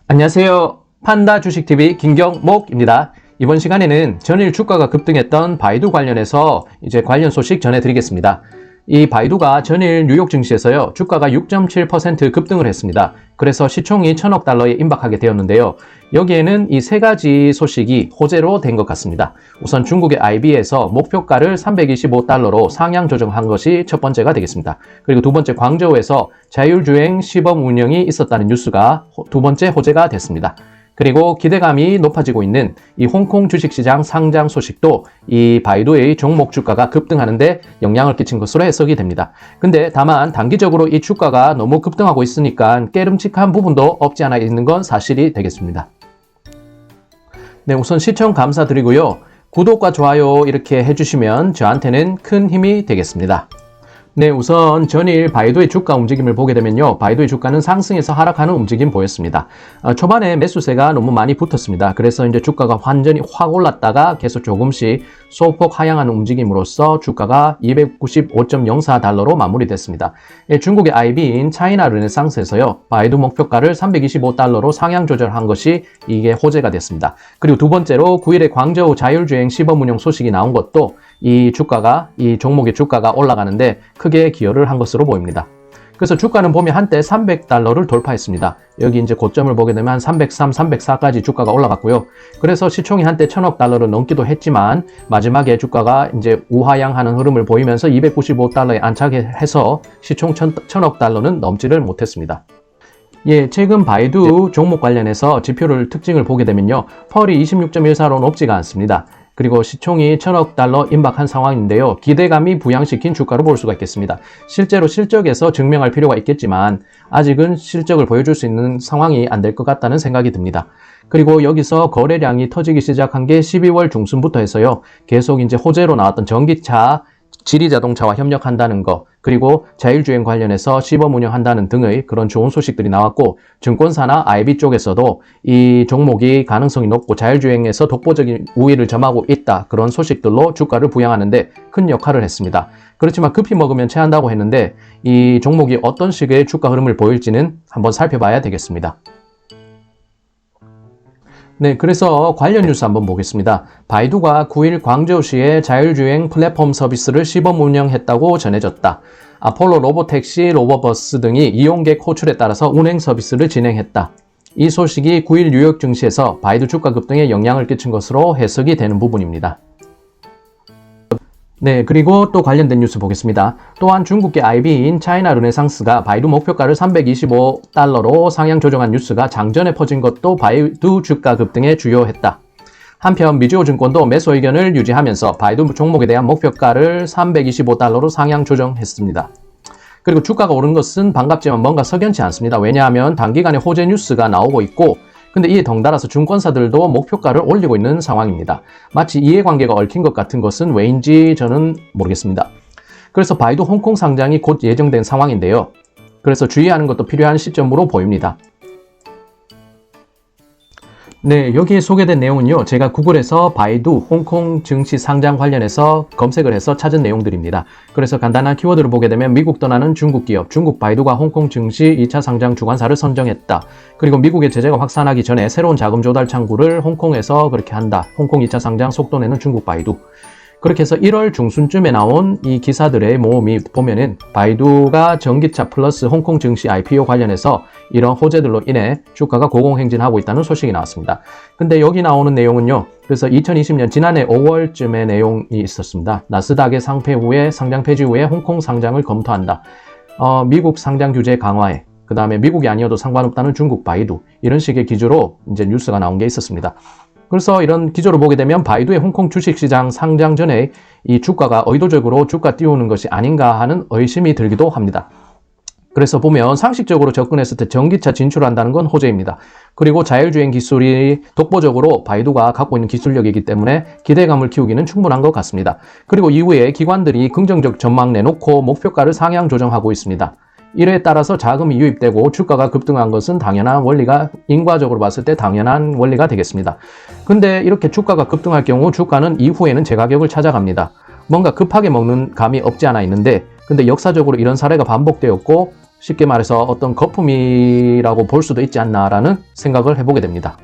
안녕하세요. 판다 주식TV 김경목입니다. 이번 시간에는 전일 주가가 급등했던 바이두 관련해서 관련 소식 전해드리겠습니다. 이 바이두가 전일 뉴욕 증시에서요, 주가가 6.7% 급등을 했습니다. 그래서 시총이 1000억 달러에 임박하게 되었는데요. 여기에는 이 세 가지 소식이 호재로 된 것 같습니다. 우선 중국의 IB에서 목표가를 325달러로 상향 조정한 것이 첫 번째가 되겠습니다. 그리고 두 번째, 광저우에서 자율주행 시범 운영이 있었다는 뉴스가 두 번째 호재가 됐습니다. 그리고 기대감이 높아지고 있는 이 홍콩 주식시장 상장 소식도 이 바이두의 종목 주가가 급등하는데 영향을 끼친 것으로 해석이 됩니다. 근데 다만 단기적으로 이 주가가 너무 급등하고 있으니까 깨름칙한 부분도 없지 않아 있는 건 사실이 되겠습니다. 네, 우선 시청 감사드리고요. 구독과 좋아요 이렇게 해주시면 저한테는 큰 힘이 되겠습니다. 네, 우선 전일 바이두의 주가 움직임을 보게 되면요, 바이두의 주가는 상승에서 하락하는 움직임 보였습니다. 초반에 매수세가 너무 많이 붙었습니다. 그래서 이제 주가가 완전히 확 올랐다가 계속 조금씩 소폭 하향하는 움직임으로써 주가가 295.04달러로 마무리됐습니다. 중국의 IB인 차이나 르네상스에서요, 바이두 목표가를 325달러로 상향 조절한 것이 이게 호재가 됐습니다. 그리고 두 번째로 9일에 광저우 자율주행 시범 운영 소식이 나온 것도 이 종목의 주가가 올라가는데 크게 기여를 한 것으로 보입니다. 그래서 주가는 보면 한때 300달러를 돌파했습니다. 여기 이제 고점을 보게 되면 한 303, 304까지 주가가 올라갔고요. 그래서 시총이 한때 1000억 달러를 넘기도 했지만 마지막에 주가가 이제 우하향하는 흐름을 보이면서 295달러에 안착해서 시총 1000억 달러는 넘지를 못했습니다. 예, 최근 바이두 종목 관련해서 지표를 특징을 보게 되면요, 펄이 26.14로 높지가 않습니다. 그리고 시총이 1000억 달러 임박한 상황인데요. 기대감이 부양시킨 주가로 볼 수가 있겠습니다. 실제로 실적에서 증명할 필요가 있겠지만 아직은 실적을 보여줄 수 있는 상황이 안 될 것 같다는 생각이 듭니다. 그리고 여기서 거래량이 터지기 시작한 게 12월 중순부터 해서요, 계속 이제 호재로 나왔던 전기차, 지리자동차와 협력한다는 거, 그리고 자율주행 관련해서 시범 운영한다는 등의 그런 좋은 소식들이 나왔고, 증권사나 IB 쪽에서도 이 종목이 가능성이 높고 자율주행에서 독보적인 우위를 점하고 있다, 그런 소식들로 주가를 부양하는데 큰 역할을 했습니다. 그렇지만 급히 먹으면 체한다고 했는데 이 종목이 어떤 식의 주가 흐름을 보일지는 한번 살펴봐야 되겠습니다. 네, 그래서 관련 뉴스 한번 보겠습니다. 바이두가 9일 광저우시에 자율주행 플랫폼 서비스를 시범 운영했다고 전해졌다. 아폴로 로보택시, 로보버스 등이 이용객 호출에 따라서 운행 서비스를 진행했다. 이 소식이 9일 뉴욕 증시에서 바이두 주가 급등에 영향을 끼친 것으로 해석이 되는 부분입니다. 네, 그리고 또 관련된 뉴스 보겠습니다. 또한 중국계 IB인 차이나 르네상스가 바이두 목표가를 325달러로 상향 조정한 뉴스가 장전에 퍼진 것도 바이두 주가 급등에 주요했다. 한편 미주호증권도 매수 의견을 유지하면서 바이두 종목에 대한 목표가를 325달러로 상향 조정했습니다. 그리고 주가가 오른 것은 반갑지만 뭔가 석연치 않습니다. 왜냐하면 단기간에 호재 뉴스가 나오고 있고, 근데 이에 덩달아서 증권사들도 목표가를 올리고 있는 상황입니다. 마치 이해관계가 얽힌 것 같은 것은 왜인지 저는 모르겠습니다. 그래서 바이두 홍콩 상장이 곧 예정된 상황인데요. 그래서 주의하는 것도 필요한 시점으로 보입니다. 네, 여기에 소개된 내용은요, 제가 구글에서 바이두 홍콩 증시 상장 관련해서 검색을 해서 찾은 내용들입니다. 그래서 간단한 키워드를 보게 되면 미국 떠나는 중국 기업, 중국 바이두가 홍콩 증시 2차 상장 주관사를 선정했다. 그리고 미국의 제재가 확산하기 전에 새로운 자금 조달 창구를 홍콩에서 그렇게 한다. 홍콩 2차 상장 속도 내는 중국 바이두. 그렇게 해서 1월 중순쯤에 나온 이 기사들의 모음이 보면은 바이두가 전기차 플러스 홍콩 증시 IPO 관련해서 이런 호재들로 인해 주가가 고공행진하고 있다는 소식이 나왔습니다. 근데 여기 나오는 내용은요, 그래서 2020년 지난해 5월쯤에 내용이 있었습니다. 나스닥의 상폐 후에 상장 폐지 후에 홍콩 상장을 검토한다. 미국 상장 규제 강화에, 그 다음에 미국이 아니어도 상관없다는 중국 바이두, 이런 식의 기조로 이제 뉴스가 나온 게 있었습니다. 그래서 이런 기조를 보게 되면 바이두의 홍콩 주식시장 상장 전에 이 주가가 의도적으로 주가 띄우는 것이 아닌가 하는 의심이 들기도 합니다. 그래서 보면 상식적으로 접근했을 때 전기차 진출한다는 건 호재입니다. 그리고 자율주행 기술이 독보적으로 바이두가 갖고 있는 기술력이기 때문에 기대감을 키우기는 충분한 것 같습니다. 그리고 이후에 기관들이 긍정적 전망 내놓고 목표가를 상향 조정하고 있습니다. 이에 따라서 자금이 유입되고 주가가 급등한 것은 당연한 원리가, 인과적으로 봤을 때 당연한 원리가 되겠습니다. 근데 이렇게 주가가 급등할 경우 주가는 이후에는 재가격을 찾아갑니다. 뭔가 급하게 먹는 감이 없지 않아 있는데, 근데 역사적으로 이런 사례가 반복되었고, 쉽게 말해서 어떤 거품이라고 볼 수도 있지 않나라는 생각을 해보게 됩니다.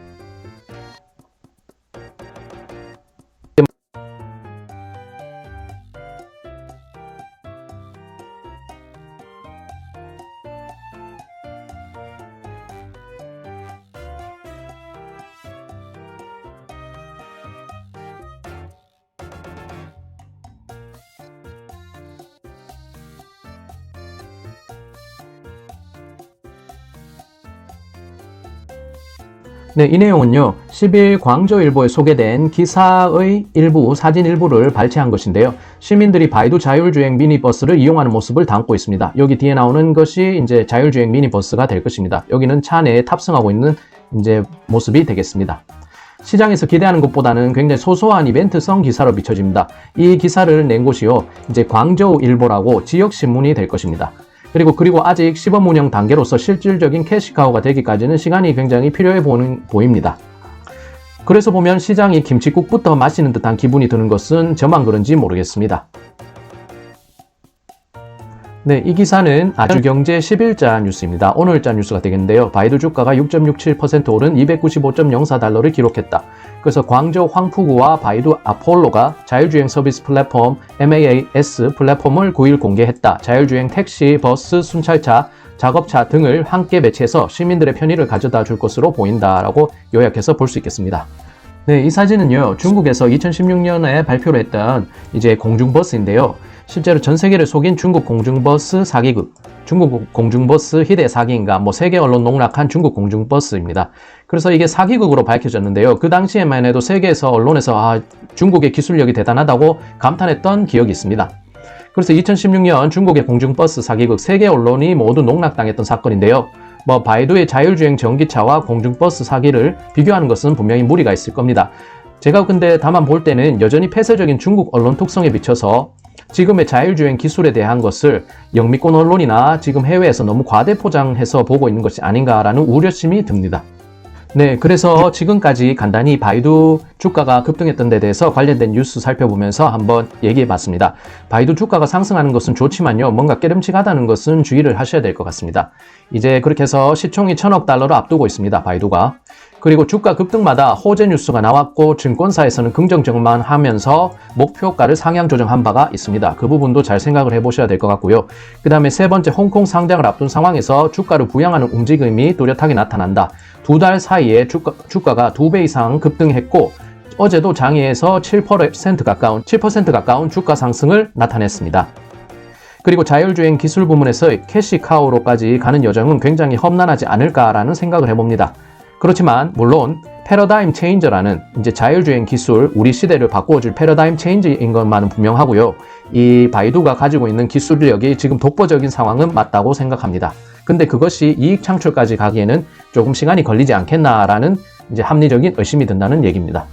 네, 이 내용은요, 10일 광저일보에 소개된 기사의 일부, 사진 일부를 발췌한 것인데요. 시민들이 바이두 자율주행 미니버스를 이용하는 모습을 담고 있습니다. 여기 뒤에 나오는 것이 이제 자율주행 미니버스가 될 것입니다. 여기는 차 내에 탑승하고 있는 이제 모습이 되겠습니다. 시장에서 기대하는 것보다는 굉장히 소소한 이벤트성 기사로 비춰집니다. 이 기사를 낸 곳이요, 이제 광저우일보라고 지역신문이 될 것입니다. 그리고 아직 시범 운영 단계로서 실질적인 캐시카우가 되기까지는 시간이 굉장히 필요해 보입니다. 그래서 보면 시장이 김칫국부터 마시는 듯한 기분이 드는 것은 저만 그런지 모르겠습니다. 네, 이 기사는 아주경제 10일자 뉴스입니다. 오늘자 뉴스가 되겠는데요. 바이두 주가가 6.67% 오른 295.04달러를 기록했다. 그래서 광저우 황푸구와 바이두 아폴로가 자율주행 서비스 플랫폼 MAS 플랫폼을 9일 공개했다. 자율주행 택시, 버스, 순찰차, 작업차 등을 함께 배치해서 시민들의 편의를 가져다 줄 것으로 보인다라고 요약해서 볼 수 있겠습니다. 네, 이 사진은요, 중국에서 2016년에 발표를 했던 이제 공중버스인데요. 실제로 전 세계를 속인 중국 공중버스 사기극, 중국 공중버스 희대 사기인가, 세계 언론 농락한 중국 공중버스입니다. 그래서 이게 사기극으로 밝혀졌는데요. 그 당시에만 해도 세계에서 언론에서 중국의 기술력이 대단하다고 감탄했던 기억이 있습니다. 그래서 2016년 중국의 공중버스 사기극 세계 언론이 모두 농락당했던 사건인데요. 바이두의 자율주행 전기차와 공중버스 사기를 비교하는 것은 분명히 무리가 있을 겁니다. 제가 근데 다만 볼 때는 여전히 폐쇄적인 중국 언론 특성에 비춰서 지금의 자율주행 기술에 대한 것을 영미권 언론이나 지금 해외에서 너무 과대 포장해서 보고 있는 것이 아닌가라는 우려심이 듭니다. 네, 그래서 지금까지 간단히 바이두 주가가 급등했던 데 대해서 관련된 뉴스 살펴보면서 한번 얘기해 봤습니다. 바이두 주가가 상승하는 것은 좋지만요, 뭔가 깨름칙하다는 것은 주의를 하셔야 될 것 같습니다. 이제 그렇게 해서 시총이 1000억 달러를 앞두고 있습니다, 바이두가. 그리고 주가 급등마다 호재 뉴스가 나왔고 증권사에서는 긍정적만 하면서 목표가를 상향 조정한 바가 있습니다. 그 부분도 잘 생각을 해보셔야 될 것 같고요. 그 다음에 세 번째, 홍콩 상장을 앞둔 상황에서 주가를 부양하는 움직임이 뚜렷하게 나타난다. 2달 사이에 주가가 2배 이상 급등했고 어제도 장외에서 7% 가까운 주가 상승을 나타냈습니다. 그리고 자율주행 기술 부문에서 캐시카우로까지 가는 여정은 굉장히 험난하지 않을까라는 생각을 해봅니다. 그렇지만 물론 패러다임 체인저라는 이제 자율주행 기술, 우리 시대를 바꾸어줄 패러다임 체인지인 것만은 분명하고요. 이 바이두가 가지고 있는 기술력이 지금 독보적인 상황은 맞다고 생각합니다. 근데 그것이 이익 창출까지 가기에는 조금 시간이 걸리지 않겠나라는 이제 합리적인 의심이 든다는 얘기입니다.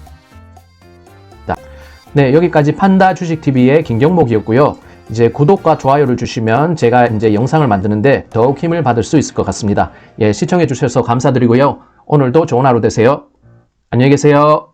네, 여기까지 판다 주식TV의 김경목이었고요. 이제 구독과 좋아요를 주시면 제가 이제 영상을 만드는데 더욱 힘을 받을 수 있을 것 같습니다. 예, 시청해 주셔서 감사드리고요. 오늘도 좋은 하루 되세요. 안녕히 계세요.